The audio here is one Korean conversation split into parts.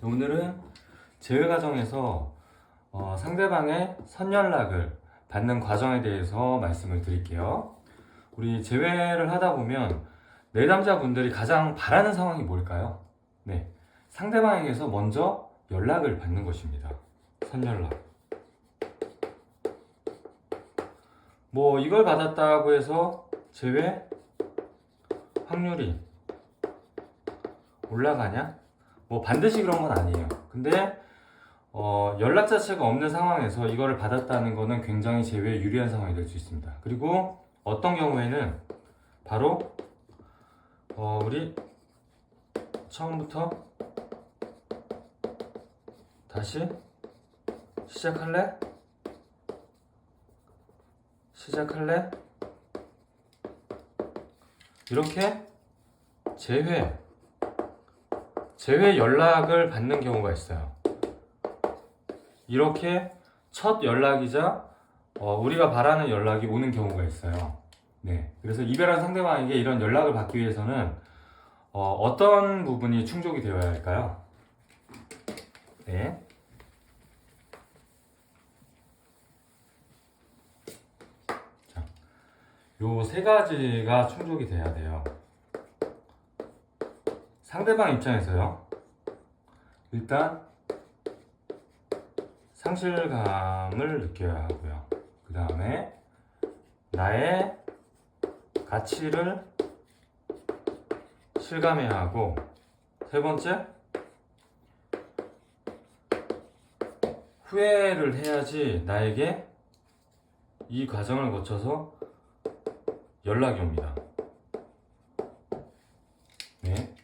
오늘은 제외 과정에서 상대방의 선연락을 받는 과정에 대해서 말씀을 드릴게요. 우리 제외를 하다 보면 내담자분들이 가장 바라는 상황이 뭘까요? 네, 상대방에게서 먼저 연락을 받는 것입니다. 선연락. 뭐 이걸 받았다고 해서 제외 확률이 올라가냐? 뭐 반드시 그런 건 아니에요. 근데 연락 자체가 없는 상황에서 이거를 받았다는 거는 굉장히 제외에 유리한 상황이 될 수 있습니다. 그리고 어떤 경우에는 바로 우리 처음부터 다시 시작할래? 이렇게 제외 연락을 받는 경우가 있어요. 이렇게 첫 연락이자 우리가 바라는 연락이 오는 경우가 있어요. 네, 그래서 이별한 상대방에게 이런 연락을 받기 위해서는 어떤 부분이 충족이 되어야 할까요? 네. 자, 요 세 가지가 충족이 돼야 돼요. 상대방 입장에서요. 일단 상실감을 느껴야 하고요. 그 다음에 나의 가치를 실감해야 하고, 세 번째, 후회를 해야지 나에게 이 과정을 거쳐서 연락이 옵니다. 네.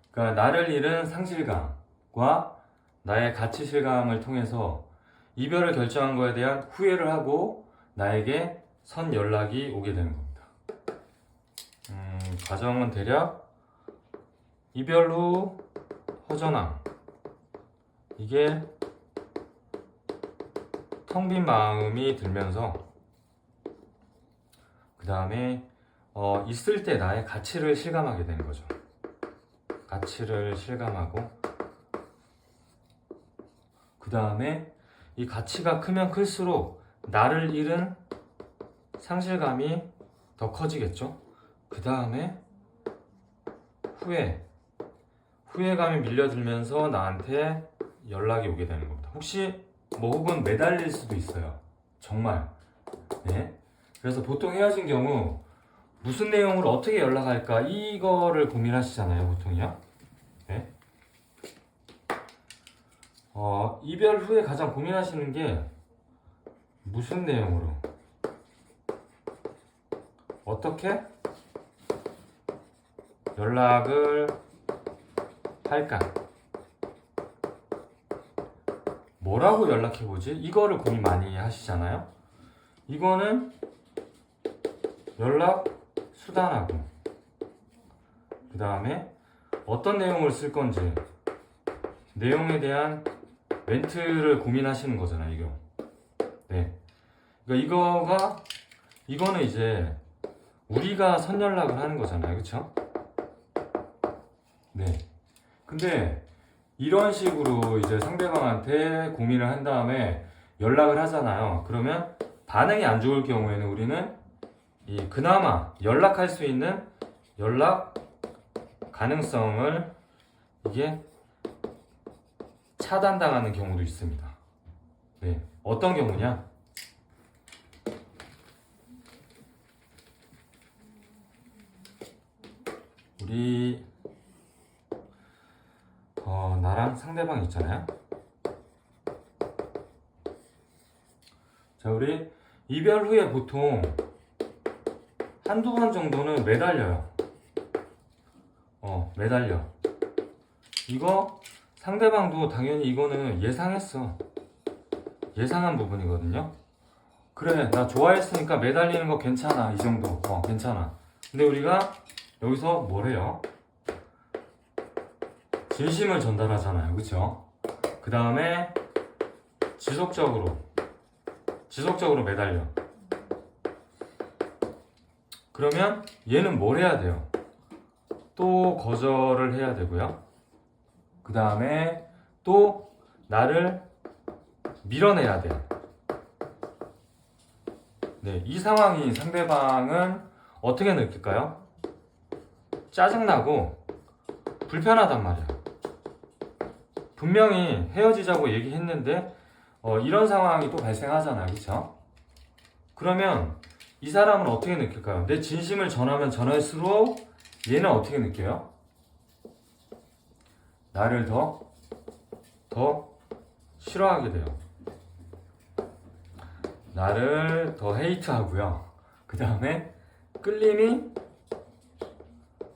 그러니까 나를 잃은 상실감과 나의 가치 실감을 통해서 이별을 결정한 거에 대한 후회를 하고 나에게 선 연락이 오게 되는 겁니다. 과정은 대략 이별 후 허전함, 이게 텅 빈 마음이 들면서, 그 다음에 있을 때 나의 가치를 실감하게 되는 거죠. 가치를 실감하고, 그 다음에 이 가치가 크면 클수록 나를 잃은 상실감이 더 커지겠죠. 그 다음에 후회감이 밀려들면서 나한테 연락이 오게 되는 겁니다. 혹시 혹은 매달릴 수도 있어요. 정말. 네. 그래서 보통 헤어진 경우 무슨 내용으로 어떻게 연락할까 이거를 고민하시잖아요, 보통이요. 네. 이별 후에 가장 고민하시는 게 무슨 내용으로 어떻게 연락을 할까? 뭐라고 연락해보지? 이거를 고민 많이 하시잖아요. 이거는 연락 수단하고, 그 다음에 어떤 내용을 쓸 건지 내용에 대한 멘트를 고민하시는 거잖아요, 이거. 네. 그러니까 이거는 이제 우리가 선연락을 하는 거잖아요, 그쵸? 네. 근데 이런 식으로 이제 상대방한테 고민을 한 다음에 연락을 하잖아요. 그러면 반응이 안 좋을 경우에는 우리는 그나마 연락할 수 있는 연락 가능성을 이게 차단당하는 경우도 있습니다. 네. 어떤 경우냐? 우리 나랑 상대방 있잖아요. 자, 우리 이별 후에 보통 한두 번 정도는 매달려요. 매달려. 이거 상대방도 당연히 이거는 예상했어. 예상한 부분이거든요. 그래, 나 좋아했으니까 매달리는 거 괜찮아. 이 정도. 괜찮아. 근데 우리가 여기서 뭘 해요? 진심을 전달하잖아요. 그쵸? 그 다음에 지속적으로 매달려. 그러면 얘는 뭘 해야 돼요? 또 거절을 해야 되고요. 그 다음에 또 나를 밀어내야 돼. 네, 이 상황이 상대방은 어떻게 느낄까요? 짜증나고 불편하단 말이야. 분명히 헤어지자고 얘기했는데 이런 상황이 또 발생하잖아, 그쵸? 그러면 이 사람은 어떻게 느낄까요? 내 진심을 전하면 전할수록 얘는 어떻게 느껴요? 나를 더 싫어하게 돼요. 나를 더 헤이트하고요. 그 다음에 끌림이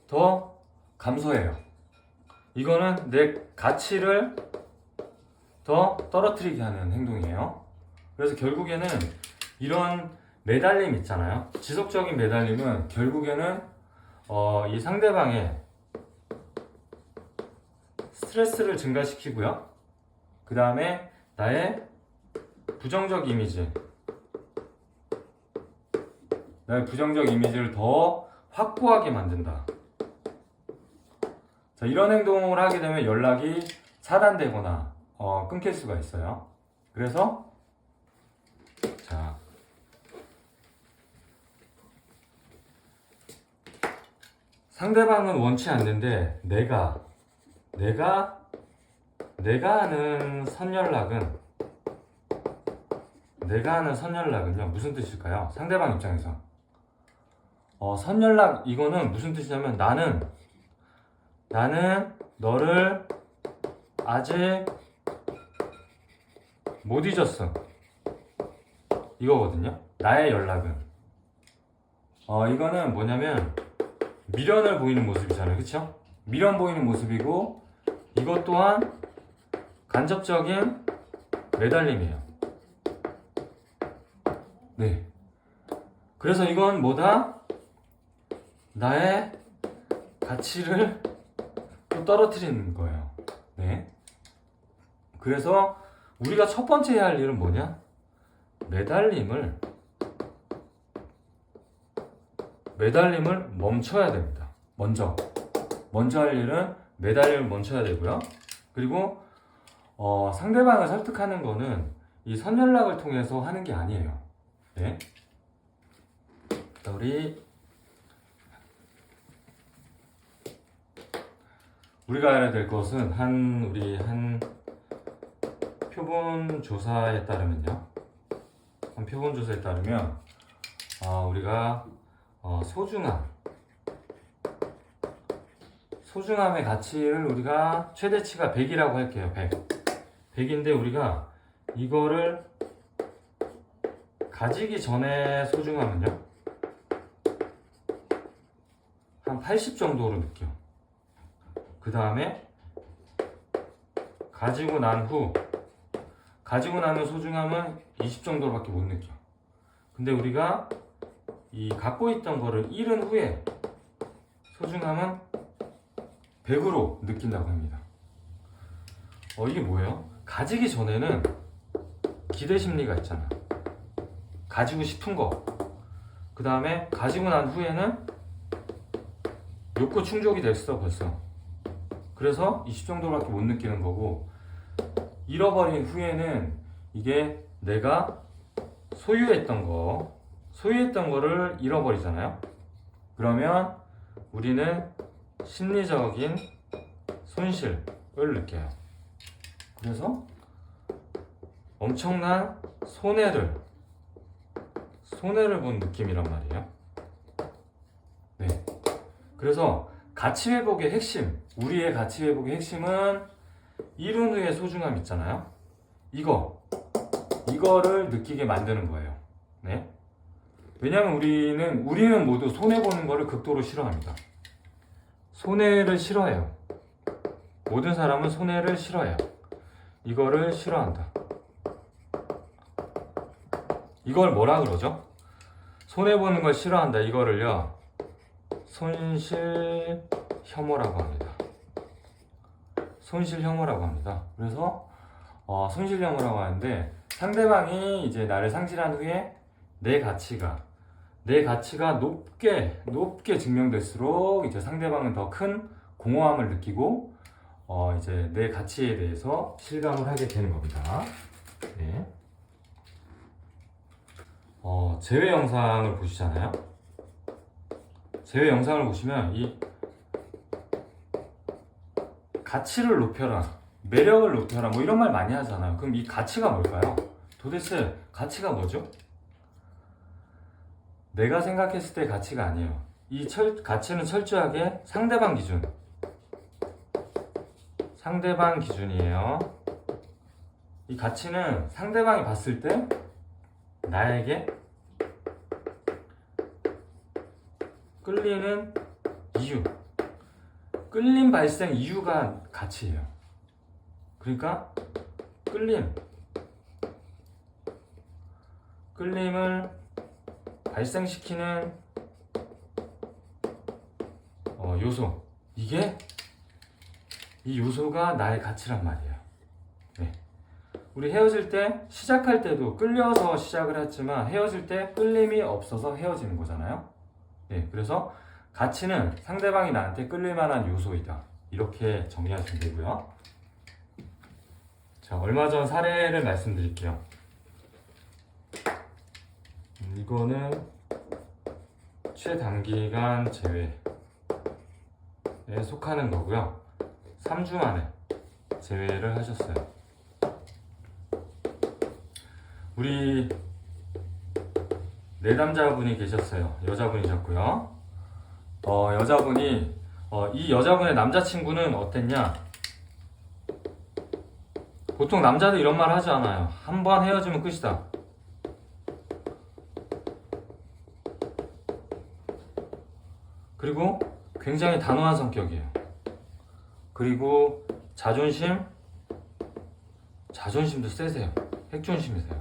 더 감소해요. 이거는 내 가치를 더 떨어뜨리게 하는 행동이에요. 그래서 결국에는 이런 매달림 있잖아요. 지속적인 매달림은 결국에는 이 상대방의 스트레스를 증가시키고요. 그 다음에 나의 부정적 이미지를 더 확고하게 만든다. 자, 이런 행동을 하게 되면 연락이 차단되거나 끊길 수가 있어요. 그래서 자, 상대방은 원치 않는데 내가 하는 선연락은요 무슨 뜻일까요? 상대방 입장에서 선연락 이거는 무슨 뜻이냐면 나는 너를 아직 못 잊었어 이거거든요. 나의 연락은 이거는 뭐냐면 미련을 보이는 모습이잖아요, 그쵸? 미련 보이는 모습이고 이것 또한 간접적인 매달림이에요. 네. 그래서 이건 뭐다? 나의 가치를 또 떨어뜨리는 거예요. 네. 그래서 우리가 첫 번째 해야 할 일은 뭐냐? 매달림을 멈춰야 됩니다. 먼저 할 일은 매달림을 멈춰야 되고요. 그리고 상대방을 설득하는 거는 이 선연락을 통해서 하는 게 아니에요. 네. 우리가 알아야 될 것은 우리 한 표본 조사에 따르면 우리가 소중함의 가치를 우리가 최대치가 100이라고 할게요. 100인데 우리가 이거를 가지기 전에 소중함은요 한 80 정도로 느껴. 그 다음에 가지고 난 후 소중함은 20 정도로밖에 못 느껴. 근데 우리가 이 갖고 있던 거를 잃은 후에 소중함은 100으로 느낀다고 합니다. 이게 뭐예요? 가지기 전에는 기대 심리가 있잖아. 가지고 싶은 거. 그 다음에 가지고 난 후에는 욕구 충족이 됐어 벌써. 그래서 20 정도밖에 못 느끼는 거고, 잃어버린 후에는 이게 내가 소유했던 거를 잃어버리잖아요. 그러면 우리는 심리적인 손실을 느껴요. 그래서 엄청난 손해를 본 느낌이란 말이에요. 네. 그래서 가치 회복의 핵심, 우리의 가치 회복의 핵심은 이룬 후의 소중함 있잖아요. 이거를 느끼게 만드는 거예요. 네. 왜냐면 우리는 모두 손해보는 거를 극도로 싫어합니다. 손해를 싫어해요. 모든 사람은 손해를 싫어해요. 이거를 싫어한다. 이걸 뭐라 그러죠? 손해보는 걸 싫어한다. 이거를요, 손실 혐오라고 합니다. 손실 혐오라고 합니다. 그래서 손실 혐오라고 하는데, 상대방이 이제 나를 상실한 후에 내 가치가 높게 증명될수록 이제 상대방은 더 큰 공허함을 느끼고 이제 내 가치에 대해서 실감을 하게 되는 겁니다. 네. 제외 영상을 보시잖아요. 제외 영상을 보시면 이 가치를 높여라, 매력을 높여라, 뭐 이런 말 많이 하잖아요. 그럼 이 가치가 뭘까요? 도대체 가치가 뭐죠? 내가 생각했을 때 가치가 아니에요. 이 가치는 철저하게 상대방 기준이에요. 이 가치는 상대방이 봤을 때 나에게 끌리는 이유, 끌림 발생 이유가 가치예요. 그러니까 끌림을 발생시키는 요소, 이 요소가 나의 가치란 말이에요. 네. 우리 헤어질 때, 시작할 때도 끌려서 시작을 했지만 헤어질 때 끌림이 없어서 헤어지는 거잖아요. 네, 그래서 가치는 상대방이 나한테 끌릴 만한 요소이다, 이렇게 정리하시면 되고요. 자, 얼마 전 사례를 말씀드릴게요. 이거는 최단기간 제외에 속하는 거고요. 3주 만에 제외를 하셨어요. 우리 내담자분이 계셨어요. 여자분이셨고요. 여자분이 이 여자분의 남자친구는 어땠냐? 보통 남자들 이런 말 하지 않아요. 한 번 헤어지면 끝이다. 그리고 굉장히 단호한 성격이에요. 그리고 자존심도 세세요. 핵존심이세요.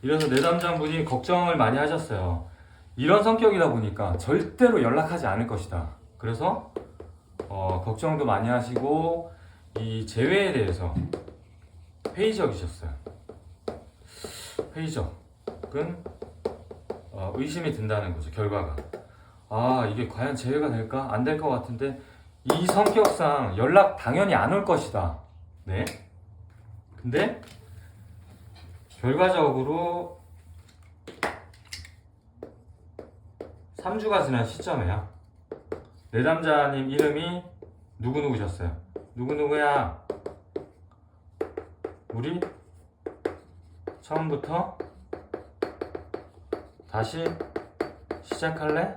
이래서 내담자분이 걱정을 많이 하셨어요. 이런 성격이다 보니까 절대로 연락하지 않을 것이다. 그래서 걱정도 많이 하시고 이 재회에 대해서 회의적이셨어요. 회의적은 의심이 든다는 거죠. 결과가 이게 과연 재회가 될까? 안 될 것 같은데 이 성격상 연락 당연히 안 올 것이다. 네. 근데 결과적으로 3주가 지난 시점에요. 내담자님 이름이 누구누구셨어요. 누구누구야? 우리 처음부터 다시 시작할래?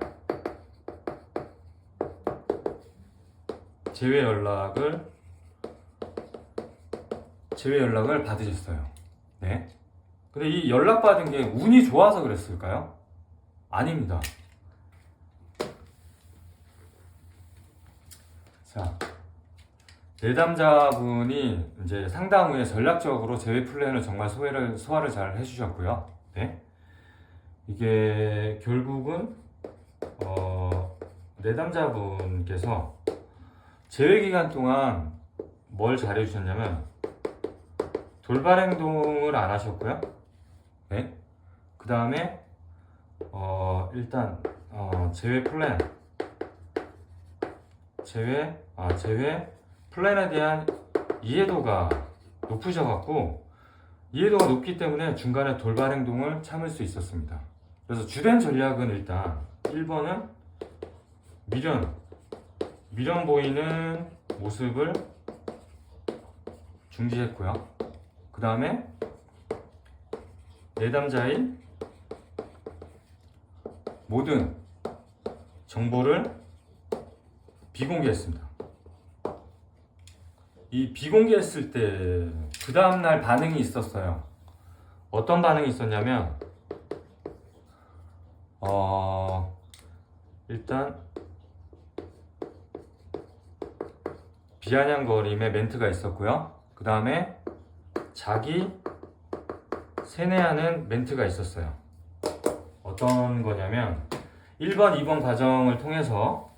재회 연락을 받으셨어요. 네. 근데 이 연락받은 게 운이 좋아서 그랬을까요? 아닙니다. 자, 내담자분이 이제 상담 후에 전략적으로 재회 플랜을 정말 소화를 잘 해주셨고요. 네. 이게 결국은 내담자분께서 재회 기간 동안 뭘 잘해주셨냐면 돌발 행동을 안 하셨고요. 네. 그 다음에 일단 재회 플랜에 대한 이해도가 높으셔갖고 이해도가 높기 때문에 중간에 돌발 행동을 참을 수 있었습니다. 그래서 주된 전략은 일단 1번은 미련 보이는 모습을 중지했고요. 그 다음에 내담자의 모든 정보를 비공개했습니다. 이 비공개했을 때 그 다음날 반응이 있었어요. 어떤 반응이 있었냐면 일단 비아냥거림의 멘트가 있었고요. 그 다음에 자기 세뇌하는 멘트가 있었어요. 어떤 거냐면 1번, 2번 과정을 통해서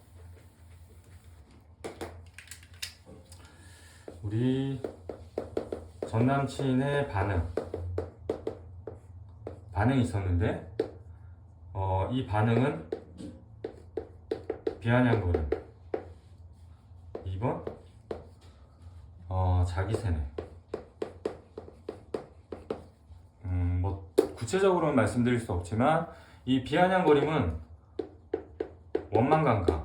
우리 전남친의 반응이 있었는데 이 반응은 비아냥거림, 2번 자기 세뇌. 뭐 구체적으로는 말씀드릴 수 없지만 이 비아냥거림은 원망감각.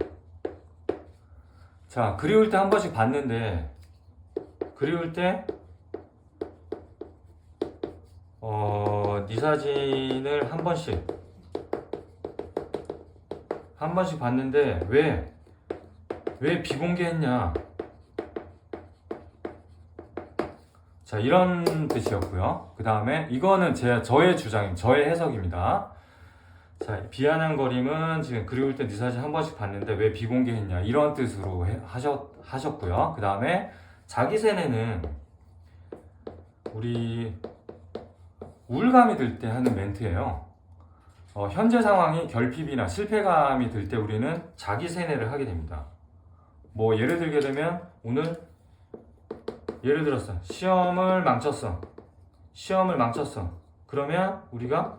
자, 그리울 때 한 번씩 봤는데 그리울 때 네 사진을 한 번씩 봤는데 왜 비공개했냐. 자, 이런 뜻이었고요. 그 다음에 이거는 저의 주장입니다. 저의 해석입니다. 자, 비아냥거림은 지금 그리울 때 네 사진 한 번씩 봤는데 왜 비공개했냐 이런 뜻으로 하셨고요. 그 다음에 자기 세뇌는 우리 우울감이 들 때 하는 멘트예요. 현재 상황이 결핍이나 실패감이 들 때 우리는 자기 세뇌를 하게 됩니다. 뭐 예를 들게 되면 오늘 예를 들었어. 시험을 망쳤어. 그러면 우리가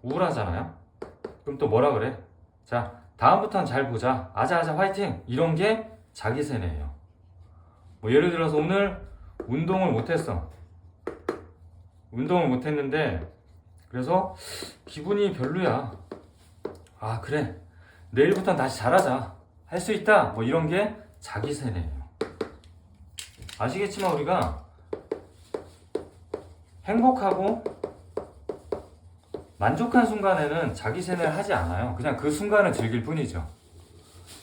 우울하잖아요. 그럼 또 뭐라 그래? 자, 다음부터는 잘 보자. 아자아자 화이팅! 이런 게 자기 세뇌예요. 뭐 예를 들어서 오늘 운동을 못했는데 그래서 기분이 별로야. 아, 그래. 내일부터는 다시 잘하자. 할 수 있다. 뭐 이런 게 자기 세뇌예요. 아시겠지만 우리가 행복하고 만족한 순간에는 자기 세뇌를 하지 않아요. 그냥 그 순간을 즐길 뿐이죠.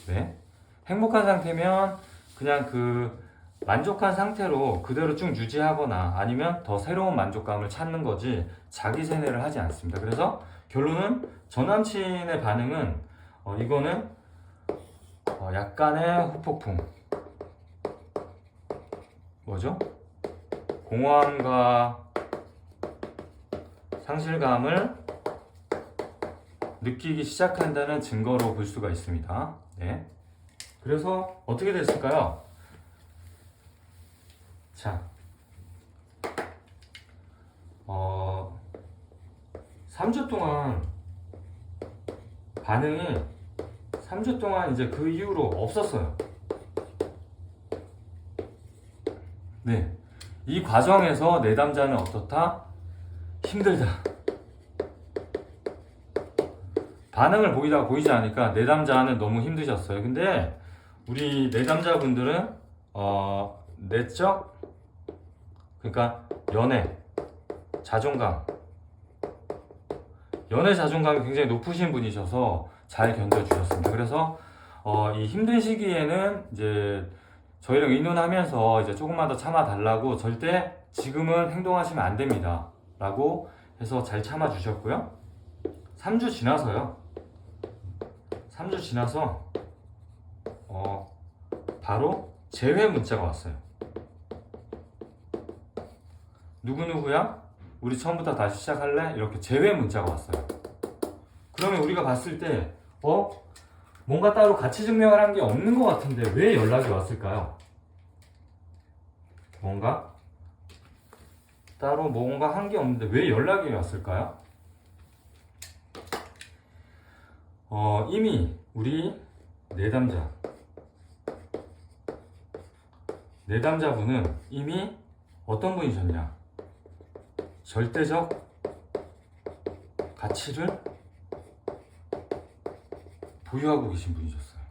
네. 행복한 상태면 그냥 그 만족한 상태로 그대로 쭉 유지하거나 아니면 더 새로운 만족감을 찾는 거지 자기 세뇌를 하지 않습니다. 그래서 결론은 전 남친의 반응은 이거는 약간의 후폭풍. 뭐죠? 공허함과 상실감을 느끼기 시작한다는 증거로 볼 수가 있습니다. 네. 그래서 어떻게 됐을까요? 자, 3주 동안 반응이 3주 동안 이제 그 이후로 없었어요. 네. 이 과정에서 내담자는 어떻다? 힘들다. 반응을 보이지 않으니까 내담자는 너무 힘드셨어요. 근데 우리 내담자분들은 내적, 그러니까 연애 자존감이 굉장히 높으신 분이셔서 잘 견뎌주셨습니다. 그래서 이 힘든 시기에는 이제 저희랑 의논하면서 이제 조금만 더 참아달라고, 절대 지금은 행동하시면 안 됩니다 라고 해서 잘 참아주셨고요. 3주 지나서 바로 재회 문자가 왔어요. 누구누구야? 우리 처음부터 다시 시작할래? 이렇게 재회 문자가 왔어요. 그러면 우리가 봤을 때 뭔가 따로 가치 증명을 한 게 없는 것 같은데 왜 연락이 왔을까요? 뭔가 한 게 없는데 왜 연락이 왔을까요? 이미 우리 내담자분은 이미 어떤 분이셨냐? 절대적 가치를 보유하고 계신 분이셨어요.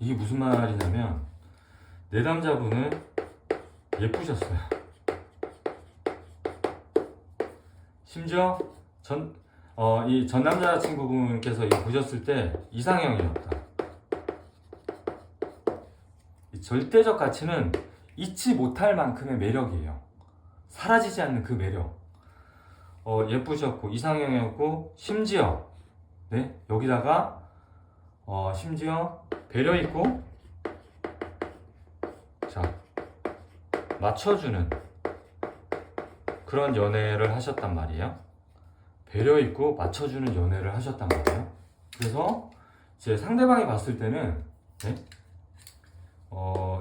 이게 무슨 말이냐면 내담자분은 예쁘셨어요. 심지어 이 전 남자친구분께서 이거 보셨을 때 이상형이었다. 이 절대적 가치는 잊지 못할 만큼의 매력이에요. 사라지지 않는 그 매력. 예쁘셨고 이상형이었고 심지어 여기다가 심지어 배려 있고 맞춰주는 그런 연애를 하셨단 말이에요. 배려 있고 맞춰주는 연애를 하셨단 말이에요. 그래서 제 상대방이 봤을 때는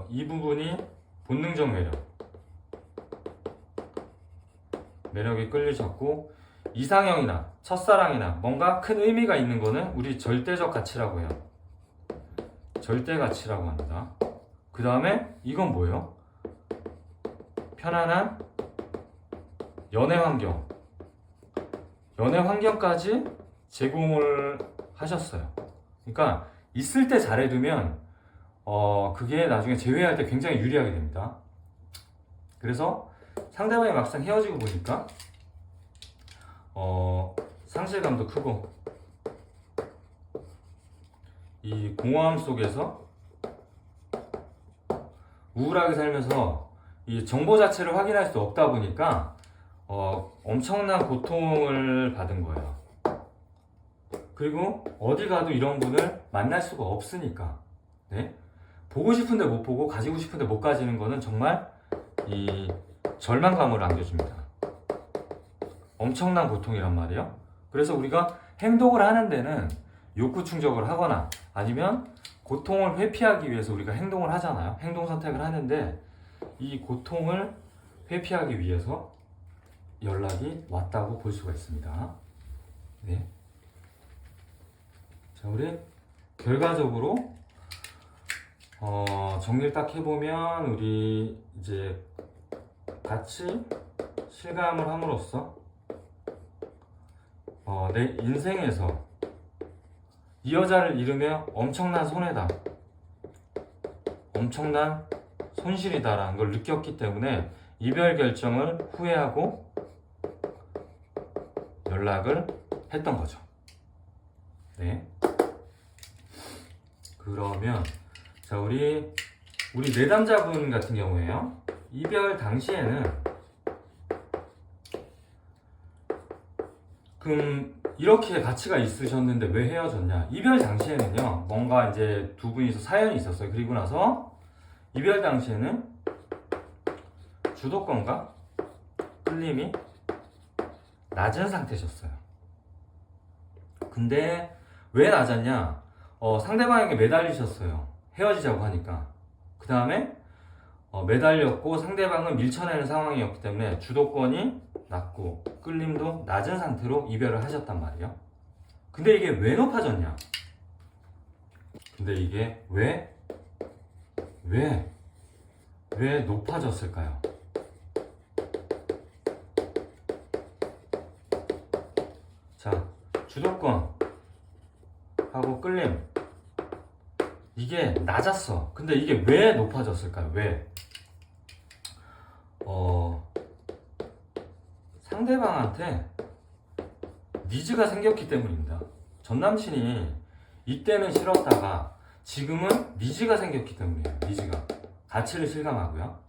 이 부분이 본능적 매력에 끌리셨고, 이상형이나 첫사랑이나 뭔가 큰 의미가 있는 거는 우리 절대적 가치라고 해요. 절대 가치라고 합니다. 그 다음에 이건 뭐예요? 편안한 연애 환경. 연애 환경까지 제공을 하셨어요. 그러니까 있을 때 잘해두면 그게 나중에 재회할 때 굉장히 유리하게 됩니다. 그래서 상대방이 막상 헤어지고 보니까 상실감도 크고 이 공허함 속에서 우울하게 살면서 이 정보 자체를 확인할 수 없다 보니까 엄청난 고통을 받은 거예요. 그리고 어디 가도 이런 분을 만날 수가 없으니까 네? 보고 싶은데 못 보고 가지고 싶은데 못 가지는 거는 정말 이 절망감을 안겨줍니다. 엄청난 고통이란 말이에요. 그래서 우리가 행동을 하는 데는 욕구 충족을 하거나 아니면 고통을 회피하기 위해서 우리가 행동을 하잖아요. 행동 선택을 하는데 이 고통을 회피하기 위해서 연락이 왔다고 볼 수가 있습니다. 네. 자, 우리 결과적으로 정리를 딱 해보면 우리 이제 같이 실감을 함으로써 내 인생에서 이 여자를 잃으면 엄청난 손해다, 엄청난 손실이다라는 걸 느꼈기 때문에 이별 결정을 후회하고 연락을 했던 거죠. 네. 그러면 자 우리 내담자분 같은 경우에요. 이별 당시에는 그럼 이렇게 가치가 있으셨는데 왜 헤어졌냐? 이별 당시에는요, 뭔가 이제 두 분이서 사연이 있었어요. 그리고 나서 이별 당시에는 주도권과 끌림이 낮은 상태셨어요. 근데 왜 낮았냐? 상대방에게 매달리셨어요. 헤어지자고 하니까. 그 다음에 매달렸고 상대방은 밀쳐내는 상황이었기 때문에 주도권이 낮고 끌림도 낮은 상태로 이별을 하셨단 말이에요. 근데 이게 왜 높아졌냐? 근데 이게 왜 높아졌을까요? 자, 주도권 하고 끌림 이게 낮았어. 근데 이게 왜 높아졌을까요? 왜? 상대방한테 니즈가 생겼기 때문입니다. 전 남친이 이때는 싫었다가 지금은 니즈가 생겼기 때문이에요. 니즈가 가치를 실감하고요.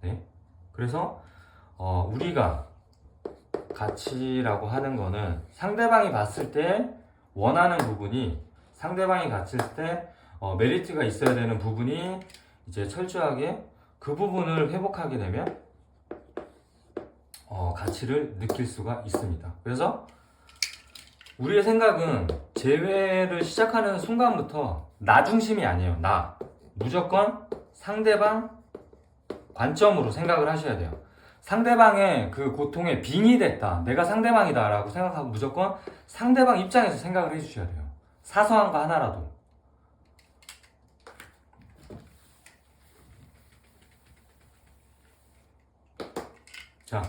네? 그래서 우리가 가치라고 하는 거는 상대방이 봤을 때 원하는 부분이 상대방이 봤을 때 메리트가 있어야 되는 부분이 이제 철저하게 그 부분을 회복하게 되면 가치를 느낄 수가 있습니다. 그래서 우리의 생각은 재회를 시작하는 순간부터 나 중심이 아니에요. 나 무조건 상대방 관점으로 생각을 하셔야 돼요. 상대방의 그 고통에 빙의 됐다, 내가 상대방이다 라고 생각하고 무조건 상대방 입장에서 생각을 해주셔야 돼요. 사소한 거 하나라도. 자,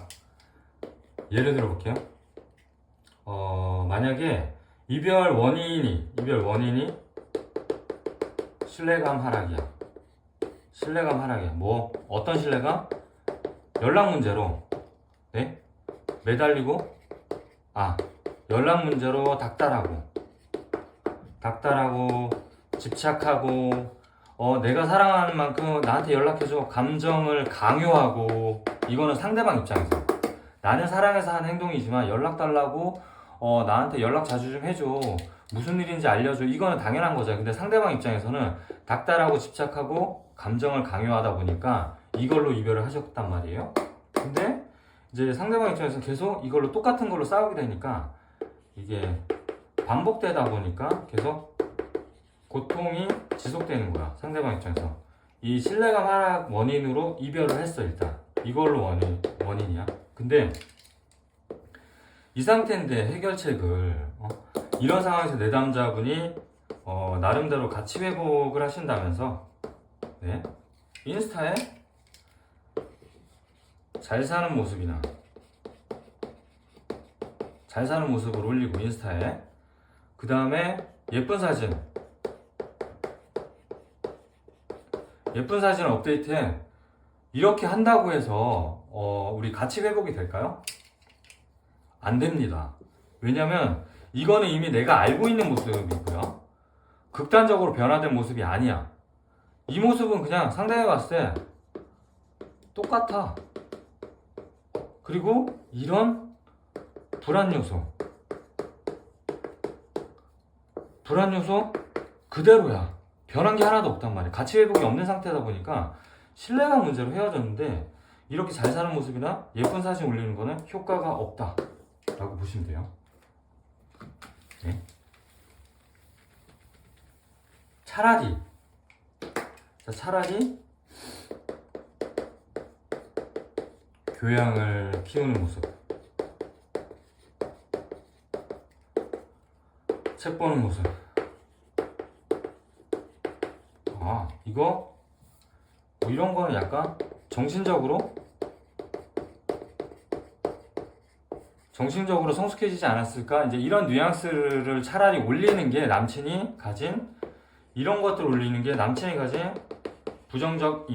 예를 들어 볼게요. 만약에 이별 원인이 신뢰감 하락이야. 뭐 어떤 신뢰감? 연락 문제로 네? 매달리고 연락 문제로 닥달하고 집착하고 내가 사랑하는 만큼 나한테 연락해줘, 감정을 강요하고. 이거는 상대방 입장에서 나는 사랑해서 한 행동이지만 연락 달라고 나한테 연락 자주 좀 해줘, 무슨 일인지 알려줘, 이거는 당연한 거죠. 근데 상대방 입장에서는 닥달하고 집착하고 감정을 강요하다 보니까 이걸로 이별을 하셨단 말이에요. 근데 이제 상대방 입장에서 계속 이걸로 똑같은 걸로 싸우게 되니까 이게 반복되다 보니까 계속 고통이 지속되는 거야. 상대방 입장에서 이 신뢰감 하락 원인으로 이별을 했어. 일단 이걸로 원인이야. 근데 이 상태인데 해결책을 이런 상황에서 내담자분이 나름대로 가치 회복을 하신다면서 네? 인스타에 잘 사는 모습이나 잘 사는 모습을 올리고 인스타에 그 다음에 예쁜 사진 업데이트해. 이렇게 한다고 해서 우리 가치 회복이 될까요? 안 됩니다. 왜냐면 이거는 이미 내가 알고 있는 모습이고요. 극단적으로 변화된 모습이 아니야. 이 모습은 그냥 상대방이 봤을 때 똑같아. 그리고 이런 불안 요소 그대로야. 변한 게 하나도 없단 말이야. 가치 회복이 없는 상태다 보니까 신뢰감 문제로 헤어졌는데 이렇게 잘 사는 모습이나 예쁜 사진 올리는 거는 효과가 없다 라고 보시면 돼요. 네. 차라리 교양을 키우는 모습, 책 보는 모습. 이거 뭐 이런 거는 약간 정신적으로 성숙해지지 않았을까? 이제 이런 뉘앙스를 차라리 올리는 게 남친이 가진 이런 것들 올리는 게 남친이 가진 부정적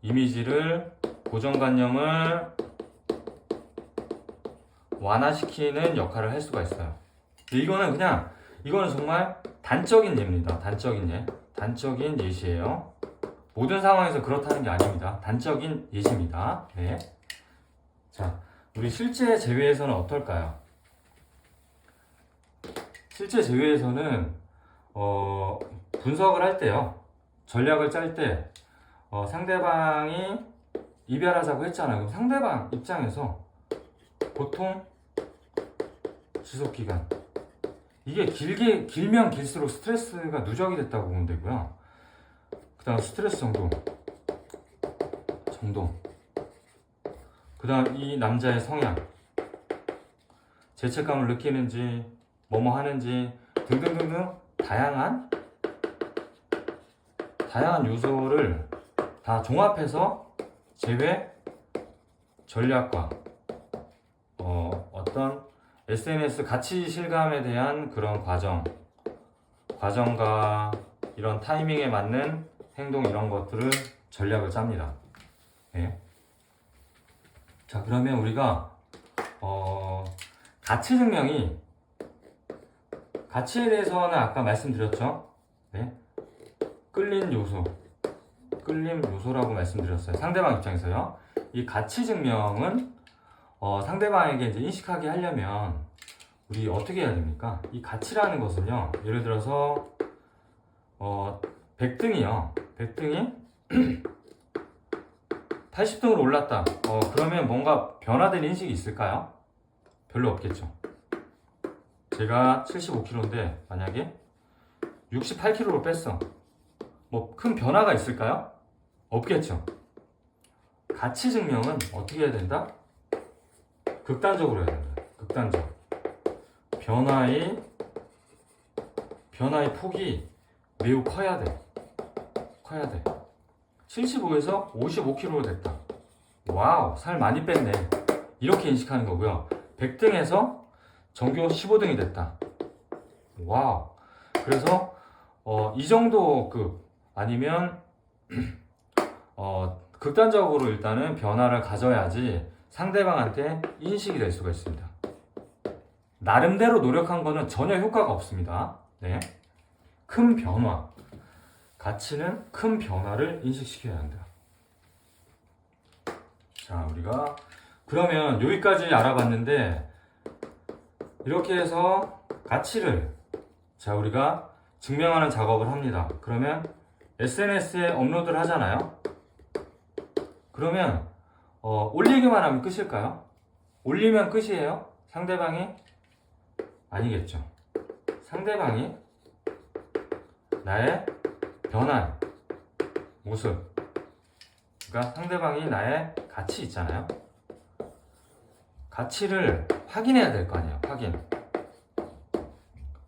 이미지를 고정관념을 완화시키는 역할을 할 수가 있어요. 이거는 정말 단적인 예입니다. 단적인 예시예요. 모든 상황에서 그렇다는 게 아닙니다. 단적인 예시입니다. 네. 자, 우리 실제 제외에서는 어떨까요? 실제 제외에서는 분석을 할 때요. 전략을 짤 때 상대방이 이별하자고 했잖아요. 그럼 상대방 입장에서 보통 지속기간 이게 길면 길수록 스트레스가 누적이 됐다고 보면 되고요. 그 다음 스트레스 정도 그 다음 이 남자의 성향, 죄책감을 느끼는지 뭐뭐 하는지 등등등등 다양한 요소를 다 종합해서 제외 전략과 어떤 SNS 가치 실감에 대한 그런 과정과 이런 타이밍에 맞는 행동 이런 것들을 전략을 짭니다. 네. 자, 그러면 우리가 가치 증명이 가치에 대해서는 아까 말씀드렸죠. 네. 끌림 요소라고 말씀드렸어요. 상대방 입장에서요. 이 가치 증명은 상대방에게 이제 인식하게 하려면 우리 어떻게 해야 됩니까? 이 가치라는 것은요. 예를 들어서 100등이요. 100등이 80등으로 올랐다. 그러면 뭔가 변화된 인식이 있을까요? 별로 없겠죠. 제가 75kg인데 만약에 68kg로 뺐어. 뭐 큰 변화가 있을까요? 없겠죠. 가치 증명은 어떻게 해야 된다? 극단적으로 해야 된다. 극단적. 변화의 폭이 매우 커야 돼. 75에서 55kg로 됐다. 와우, 살 많이 뺐네. 이렇게 인식하는 거고요. 100등에서 전교 15등이 됐다. 와우. 그래서 이 정도 급 아니면 극단적으로 일단은 변화를 가져야지 상대방한테 인식이 될 수가 있습니다. 나름대로 노력한 거는 전혀 효과가 없습니다. 네. 큰 변화. 가치는 큰 변화를 인식시켜야 한다. 자, 우리가 그러면 여기까지 알아봤는데 이렇게 해서 가치를 우리가 증명하는 작업을 합니다. 그러면 SNS에 업로드를 하잖아요. 그러면 올리기만 하면 끝일까요? 올리면 끝이에요? 상대방이? 아니겠죠. 상대방이 나의 변한 모습, 그러니까 상대방이 나의 가치 있잖아요. 가치를 확인해야 될 거 아니에요. 확인.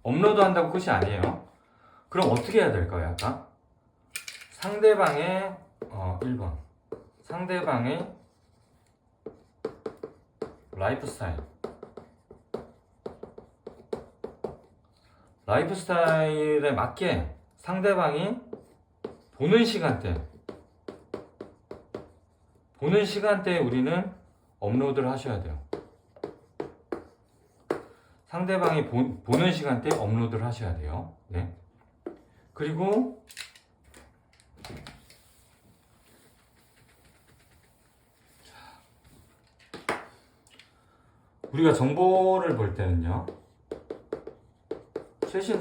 업로드 한다고 끝이 아니에요. 그럼 어떻게 해야 될까요? 약간 상대방의 1번 상대방의 라이프스타일에 맞게 상대방이 보는 시간대에 우리는 업로드를 하셔야 돼요. 상대방이 보는 시간대에 업로드를 하셔야 돼요. 네. 그리고 우리가 정보를 볼 때는요, 최신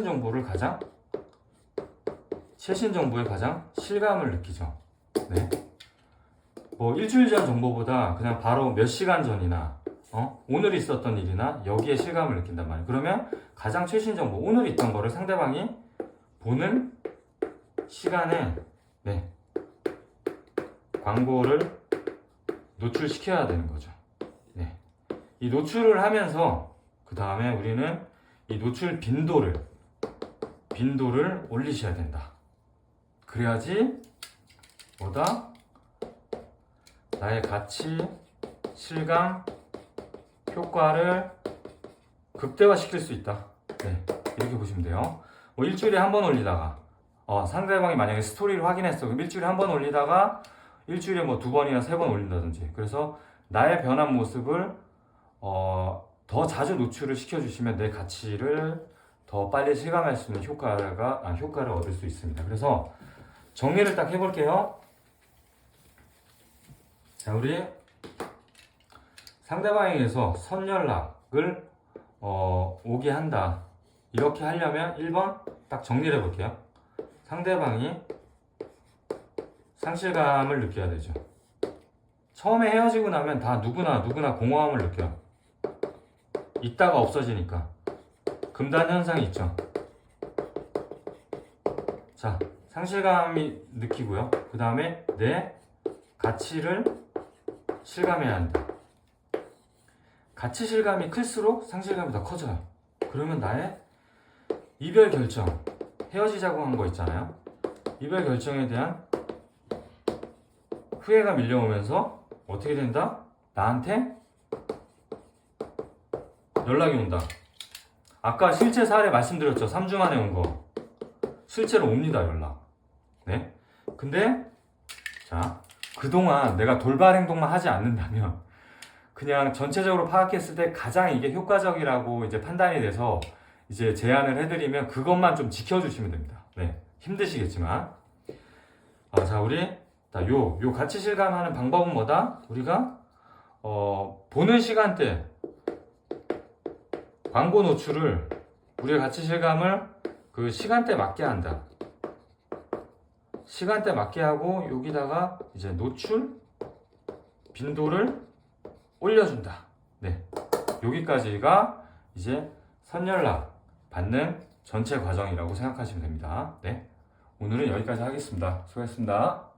정보에 가장 실감을 느끼죠. 네. 뭐 일주일 전 정보보다 그냥 바로 몇 시간 전이나 오늘 있었던 일이나 여기에 실감을 느낀단 말이에요. 그러면 가장 최신 정보, 오늘 있던 거를 상대방이 보는 시간에 광고를 노출시켜야 되는 거죠. 네. 이 노출을 하면서 그 다음에 우리는 이 노출 빈도를 올리셔야 된다. 그래야지 나의 가치, 실감, 효과를 극대화시킬 수 있다. 네, 이렇게 보시면 돼요. 뭐 일주일에 한 번 올리다가 상대방이 만약에 스토리를 확인했어. 그럼 일주일에 한 번 올리다가 일주일에 뭐 2번이나 3번 올린다든지. 그래서 나의 변한 모습을 더 자주 노출을 시켜주시면 내 가치를 더 빨리 실감할 수 있는 효과를 얻을 수 있습니다. 그래서 정리를 딱 해볼게요. 자, 우리 상대방에게서 선연락을 오게 한다. 이렇게 하려면 1번 딱 정리를 해볼게요. 상대방이 상실감을 느껴야 되죠. 처음에 헤어지고 나면 다 누구나 공허함을 느껴요. 있다가 없어지니까 금단 현상이 있죠. 자, 상실감이 느끼고요. 그 다음에 내 가치를 실감해야 한다. 가치 실감이 클수록 상실감이 더 커져요. 그러면 나의 이별 결정, 헤어지자고 한 거 있잖아요. 이별 결정에 대한 후회가 밀려오면서 어떻게 된다? 나한테 연락이 온다. 아까 실제 사례 말씀드렸죠. 3주 만에 온 거. 실제로 옵니다, 연락. 네. 근데 자, 그동안 내가 돌발 행동만 하지 않는다면 그냥 전체적으로 파악했을 때 가장 이게 효과적이라고 이제 판단이 돼서 이제 제안을 해드리면 그것만 좀 지켜주시면 됩니다. 네. 힘드시겠지만. 자, 우리 요 가치 실감하는 방법은 뭐다? 우리가 보는 시간대 광고 노출을 우리의 가치 실감을 그 시간대에 맞게 한다. 시간대 맞게 하고 여기다가 이제 노출 빈도를 올려준다. 네, 여기까지가 이제 선연락 받는 전체 과정이라고 생각하시면 됩니다. 네, 오늘은 여기까지 하겠습니다. 수고하셨습니다.